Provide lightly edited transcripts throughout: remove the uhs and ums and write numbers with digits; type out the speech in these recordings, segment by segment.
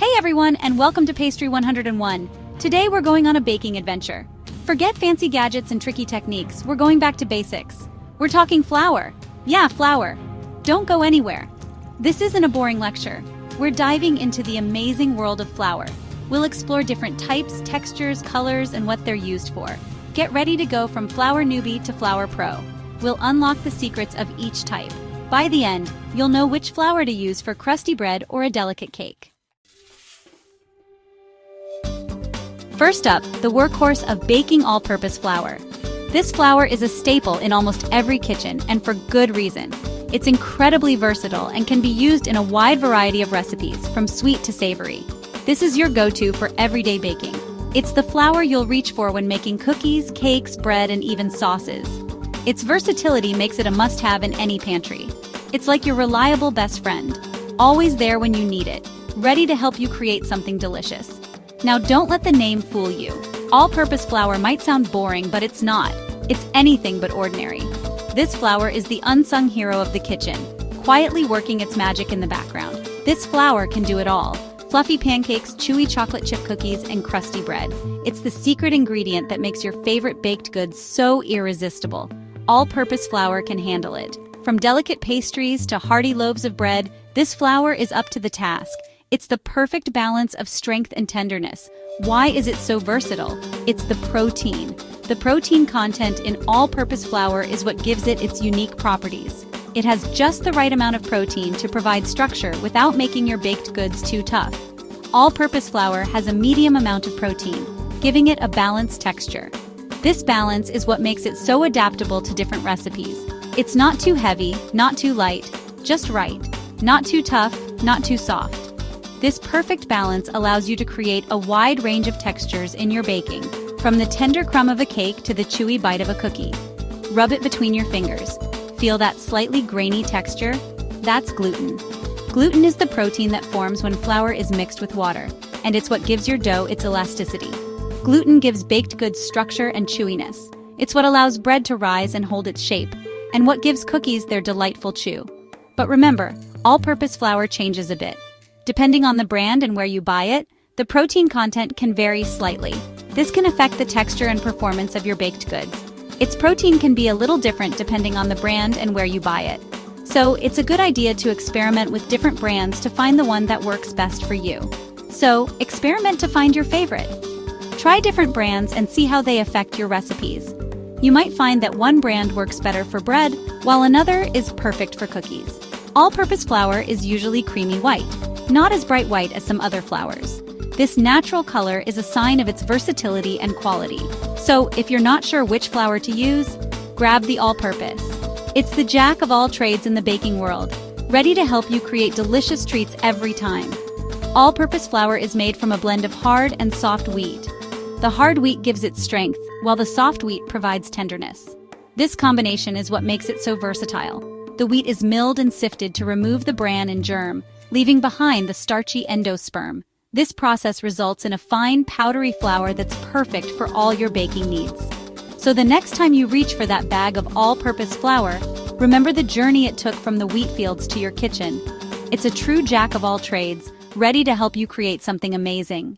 Hey everyone, and welcome to Pastry101. Today we're going on a baking adventure. Forget fancy gadgets and tricky techniques, we're going back to basics. We're talking flour. Yeah, flour. Don't go anywhere. This isn't a boring lecture. We're diving into the amazing world of flour. We'll explore different types, textures, colors, and what they're used for. Get ready to go from flour newbie to flour pro. We'll unlock the secrets of each type. By the end, you'll know which flour to use for crusty bread or a delicate cake. First up, the workhorse of baking all-purpose flour. This flour is a staple in almost every kitchen, and for good reason. It's incredibly versatile and can be used in a wide variety of recipes, from sweet to savory. This is your go-to for everyday baking. It's the flour you'll reach for when making cookies, cakes, bread, and even sauces. Its versatility makes it a must-have in any pantry. It's like your reliable best friend, always there when you need it, ready to help you create something delicious. Now don't let the name fool you. All-purpose flour might sound boring, but it's not. It's anything but ordinary. This flour is the unsung hero of the kitchen, quietly working its magic in the background. This flour can do it all. Fluffy pancakes, chewy chocolate chip cookies, and crusty bread. It's the secret ingredient that makes your favorite baked goods so irresistible. All-purpose flour can handle it. From delicate pastries to hearty loaves of bread, this flour is up to the task. It's the perfect balance of strength and tenderness. Why is it so versatile? It's the protein. The protein content in all-purpose flour is what gives it its unique properties. It has just the right amount of protein to provide structure without making your baked goods too tough. All-purpose flour has a medium amount of protein, giving it a balanced texture. This balance is what makes it so adaptable to different recipes. It's not too heavy, not too light, just right. Not too tough, not too soft. This perfect balance allows you to create a wide range of textures in your baking, from the tender crumb of a cake to the chewy bite of a cookie. Rub it between your fingers. Feel that slightly grainy texture? That's gluten. Gluten is the protein that forms when flour is mixed with water, and it's what gives your dough its elasticity. Gluten gives baked goods structure and chewiness. It's what allows bread to rise and hold its shape, and what gives cookies their delightful chew. But remember, all-purpose flour changes a bit. Depending on the brand and where you buy it, the protein content can vary slightly. This can affect the texture and performance of your baked goods. Its protein can be a little different depending on the brand and where you buy it. So it's a good idea to experiment with different brands to find the one that works best for you. So experiment to find your favorite. Try different brands and see how they affect your recipes. You might find that one brand works better for bread, while another is perfect for cookies. All-purpose flour is usually creamy white, not as bright white as some other flours. This natural color is a sign of its versatility and quality. So if you're not sure which flour to use, grab the all-purpose. It's the jack of all trades in the baking world, ready to help you create delicious treats every time. All-purpose flour is made from a blend of hard and soft wheat. The hard wheat gives it strength, while the soft wheat provides tenderness. This combination is what makes it so versatile. The wheat is milled and sifted to remove the bran and germ, leaving behind the starchy endosperm. This process results in a fine, powdery flour that's perfect for all your baking needs. So the next time you reach for that bag of all-purpose flour, remember the journey it took from the wheat fields to your kitchen. It's a true jack of all trades, ready to help you create something amazing.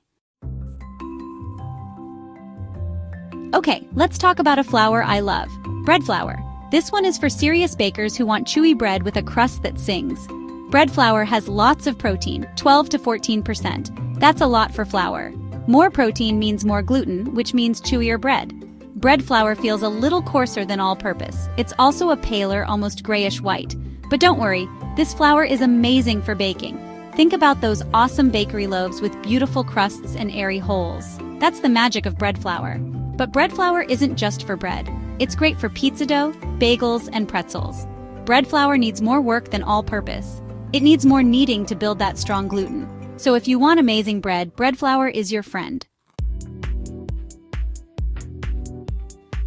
Okay, let's talk about a flour I love, bread flour. This one is for serious bakers who want chewy bread with a crust that sings. Bread flour has lots of protein, 12 to 14%. That's a lot for flour. More protein means more gluten, which means chewier bread. Bread flour feels a little coarser than all-purpose. It's also a paler, almost grayish white. But don't worry, this flour is amazing for baking. Think about those awesome bakery loaves with beautiful crusts and airy holes. That's the magic of bread flour. But bread flour isn't just for bread. It's great for pizza dough, bagels, and pretzels. Bread flour needs more work than all-purpose. It needs more kneading to build that strong gluten. So if you want amazing bread, bread flour is your friend.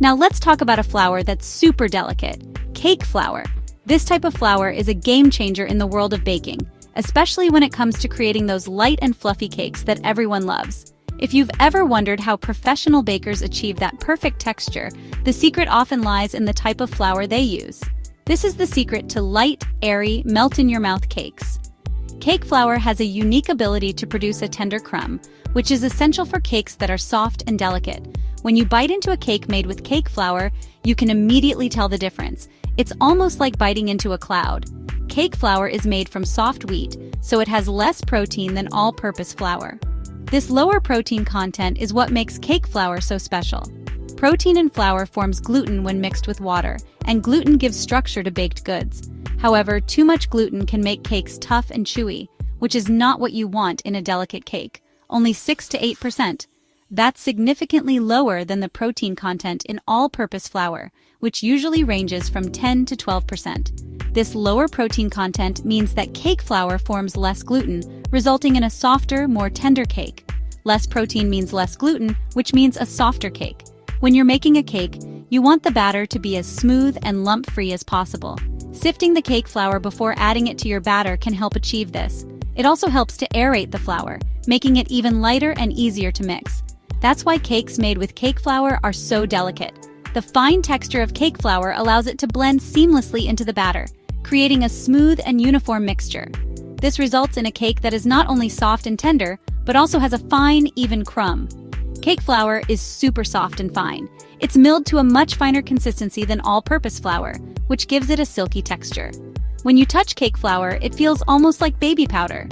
Now let's talk about a flour that's super delicate, cake flour. This type of flour is a game changer in the world of baking, especially when it comes to creating those light and fluffy cakes that everyone loves. If you've ever wondered how professional bakers achieve that perfect texture, the secret often lies in the type of flour they use. This is the secret to light, airy, melt-in-your-mouth cakes. Cake flour has a unique ability to produce a tender crumb, which is essential for cakes that are soft and delicate. When you bite into a cake made with cake flour, you can immediately tell the difference. It's almost like biting into a cloud. Cake flour is made from soft wheat, so it has less protein than all-purpose flour. This lower protein content is what makes cake flour so special. Protein in flour forms gluten when mixed with water, and gluten gives structure to baked goods. However, too much gluten can make cakes tough and chewy, which is not what you want in a delicate cake, only 6 to 8%. That's significantly lower than the protein content in all-purpose flour, which usually ranges from 10 to 12%. This lower protein content means that cake flour forms less gluten, resulting in a softer, more tender cake. Less protein means less gluten, which means a softer cake. When you're making a cake, you want the batter to be as smooth and lump-free as possible. Sifting the cake flour before adding it to your batter can help achieve this. It also helps to aerate the flour, making it even lighter and easier to mix. That's why cakes made with cake flour are so delicate. The fine texture of cake flour allows it to blend seamlessly into the batter, creating a smooth and uniform mixture. This results in a cake that is not only soft and tender, but also has a fine, even crumb. Cake flour is super soft and fine. It's milled to a much finer consistency than all-purpose flour, which gives it a silky texture. When you touch cake flour, it feels almost like baby powder.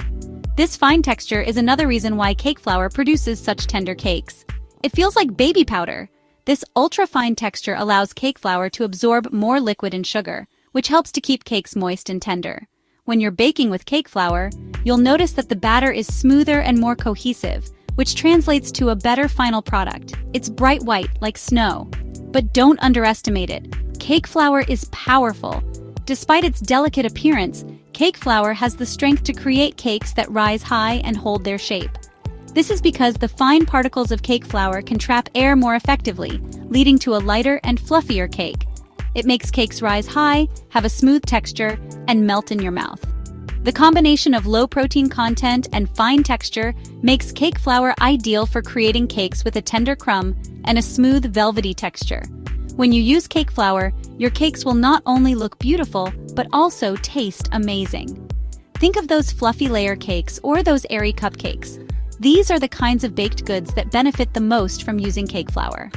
This fine texture is another reason why cake flour produces such tender cakes. It feels like baby powder. This ultra-fine texture allows cake flour to absorb more liquid and sugar, which helps to keep cakes moist and tender. When you're baking with cake flour, you'll notice that the batter is smoother and more cohesive, which translates to a better final product. It's bright white, like snow. But don't underestimate it. Cake flour is powerful. Despite its delicate appearance, cake flour has the strength to create cakes that rise high and hold their shape. This is because the fine particles of cake flour can trap air more effectively, leading to a lighter and fluffier cake. It makes cakes rise high, have a smooth texture, and melt in your mouth. The combination of low protein content and fine texture makes cake flour ideal for creating cakes with a tender crumb and a smooth, velvety texture. When you use cake flour, your cakes will not only look beautiful, but also taste amazing. Think of those fluffy layer cakes or those airy cupcakes. These are the kinds of baked goods that benefit the most from using cake flour.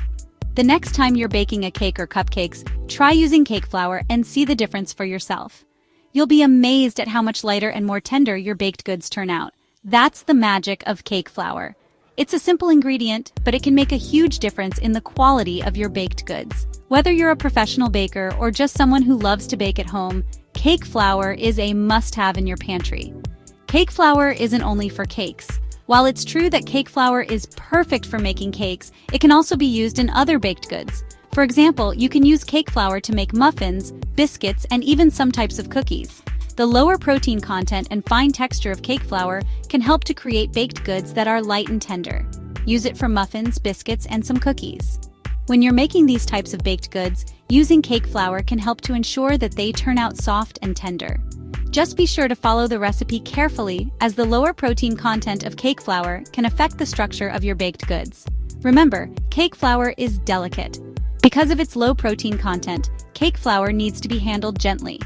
The next time you're baking a cake or cupcakes, try using cake flour and see the difference for yourself. You'll be amazed at how much lighter and more tender your baked goods turn out. That's the magic of cake flour. It's a simple ingredient, but it can make a huge difference in the quality of your baked goods. Whether you're a professional baker or just someone who loves to bake at home, cake flour is a must-have in your pantry. Cake flour isn't only for cakes. While it's true that cake flour is perfect for making cakes, it can also be used in other baked goods. For example, you can use cake flour to make muffins, biscuits, and even some types of cookies. The lower protein content and fine texture of cake flour can help to create baked goods that are light and tender. Use it for muffins, biscuits, and some cookies. When you're making these types of baked goods, using cake flour can help to ensure that they turn out soft and tender. Just be sure to follow the recipe carefully, as the lower protein content of cake flour can affect the structure of your baked goods. Remember, cake flour is delicate. Because of its low protein content, cake flour needs to be handled gently.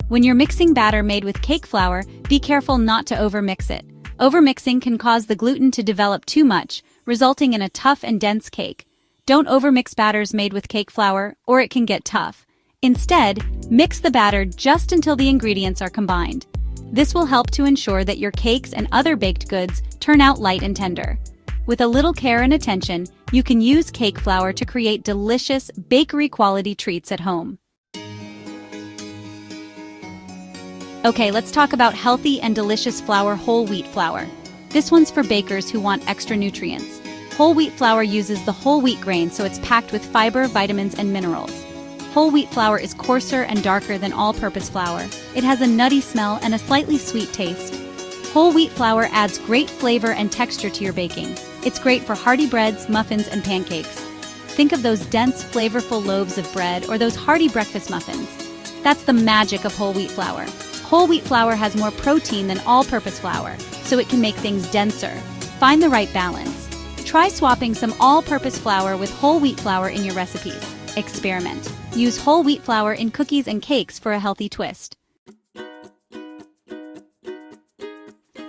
When you're mixing batter made with cake flour, be careful not to overmix it. Overmixing can cause the gluten to develop too much, resulting in a tough and dense cake. Don't overmix batters made with cake flour, or it can get tough. Instead, mix the batter just until the ingredients are combined. This will help to ensure that your cakes and other baked goods turn out light and tender. With a little care and attention, you can use cake flour to create delicious, bakery-quality treats at home. Okay, let's talk about healthy and delicious flour, whole wheat flour. This one's for bakers who want extra nutrients. Whole wheat flour uses the whole wheat grain, so it's packed with fiber, vitamins, and minerals. Whole wheat flour is coarser and darker than all-purpose flour. It has a nutty smell and a slightly sweet taste. Whole wheat flour adds great flavor and texture to your baking. It's great for hearty breads, muffins, and pancakes. Think of those dense, flavorful loaves of bread or those hearty breakfast muffins. That's the magic of whole wheat flour. Whole wheat flour has more protein than all-purpose flour, so it can make things denser. Find the right balance. Try swapping some all-purpose flour with whole wheat flour in your recipes. Experiment. Use whole wheat flour in cookies and cakes for a healthy twist.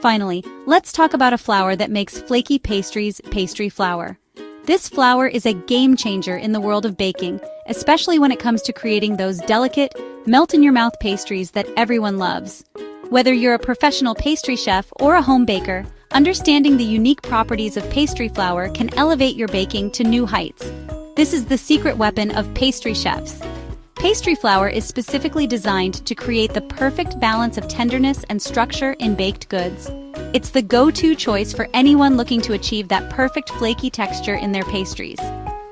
Finally, let's talk about a flour that makes flaky pastries, pastry flour. This flour is a game changer in the world of baking, especially when it comes to creating those delicate, melt-in-your-mouth pastries that everyone loves. Whether you're a professional pastry chef or a home baker, understanding the unique properties of pastry flour can elevate your baking to new heights. This is the secret weapon of pastry chefs. Pastry flour is specifically designed to create the perfect balance of tenderness and structure in baked goods. It's the go-to choice for anyone looking to achieve that perfect flaky texture in their pastries.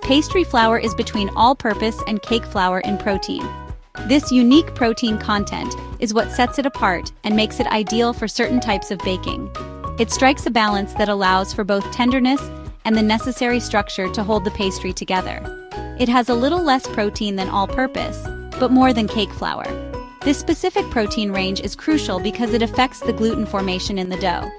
Pastry flour is between all-purpose and cake flour in protein. This unique protein content is what sets it apart and makes it ideal for certain types of baking. It strikes a balance that allows for both tenderness and the necessary structure to hold the pastry together. It has a little less protein than all-purpose, but more than cake flour. This specific protein range is crucial because it affects the gluten formation in the dough.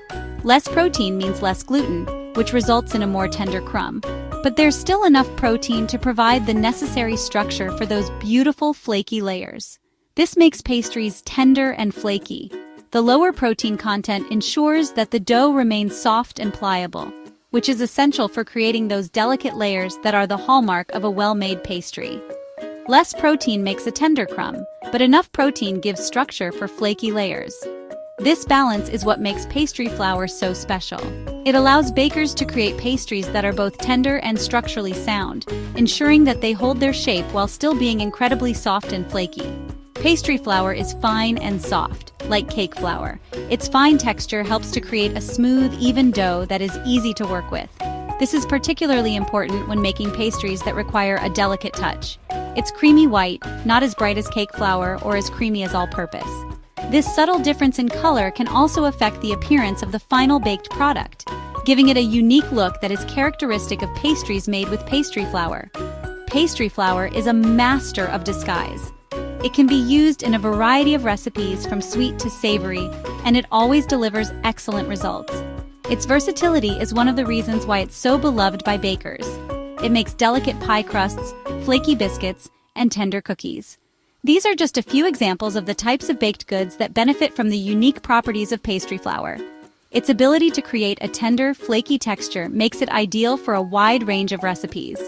Less protein means less gluten, which results in a more tender crumb. But there's still enough protein to provide the necessary structure for those beautiful flaky layers. This makes pastries tender and flaky. The lower protein content ensures that the dough remains soft and pliable, which is essential for creating those delicate layers that are the hallmark of a well-made pastry. Less protein makes a tender crumb, but enough protein gives structure for flaky layers. This balance is what makes pastry flour so special. It allows bakers to create pastries that are both tender and structurally sound, ensuring that they hold their shape while still being incredibly soft and flaky. Pastry flour is fine and soft, like cake flour. Its fine texture helps to create a smooth, even dough that is easy to work with. This is particularly important when making pastries that require a delicate touch. It's creamy white, not as bright as cake flour or as creamy as all-purpose. This subtle difference in color can also affect the appearance of the final baked product, giving it a unique look that is characteristic of pastries made with pastry flour. Pastry flour is a master of disguise. It can be used in a variety of recipes from sweet to savory, and it always delivers excellent results. Its versatility is one of the reasons why it's so beloved by bakers. It makes delicate pie crusts, flaky biscuits, and tender cookies. These are just a few examples of the types of baked goods that benefit from the unique properties of pastry flour. Its ability to create a tender, flaky texture makes it ideal for a wide range of recipes.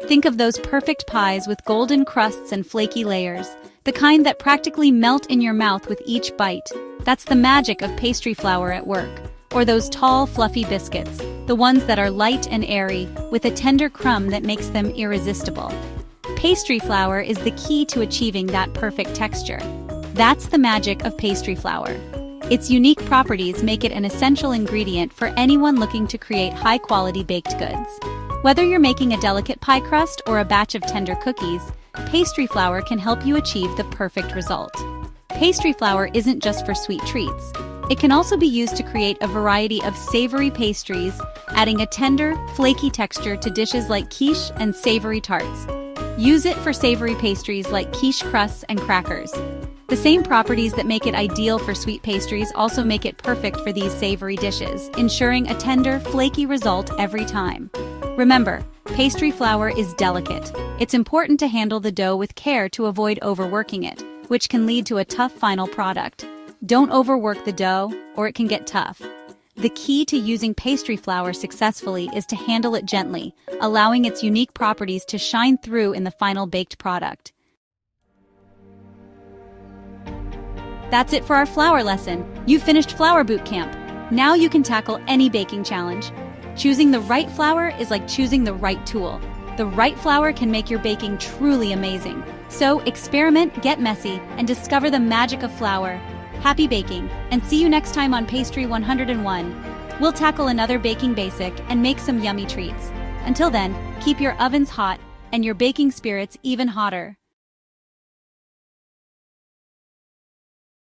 Think of those perfect pies with golden crusts and flaky layers, the kind that practically melt in your mouth with each bite. That's the magic of pastry flour at work. Or those tall, fluffy biscuits, the ones that are light and airy, with a tender crumb that makes them irresistible. Pastry flour is the key to achieving that perfect texture. That's the magic of pastry flour. Its unique properties make it an essential ingredient for anyone looking to create high-quality baked goods. Whether you're making a delicate pie crust or a batch of tender cookies, pastry flour can help you achieve the perfect result. Pastry flour isn't just for sweet treats. It can also be used to create a variety of savory pastries, adding a tender, flaky texture to dishes like quiche and savory tarts. Use it for savory pastries like quiche crusts and crackers. The same properties that make it ideal for sweet pastries also make it perfect for these savory dishes, ensuring a tender, flaky result every time. Remember, pastry flour is delicate. It's important to handle the dough with care to avoid overworking it, which can lead to a tough final product. Don't overwork the dough, or it can get tough. The key to using pastry flour successfully is to handle it gently, allowing its unique properties to shine through in the final baked product. That's it for our flour lesson. You've finished Flour Boot Camp. Now you can tackle any baking challenge. Choosing the right flour is like choosing the right tool. The right flour can make your baking truly amazing. So experiment, get messy, and discover the magic of flour. Happy baking, and see you next time on Pastry 101. We'll tackle another baking basic and make some yummy treats. Until then, keep your ovens hot and your baking spirits even hotter.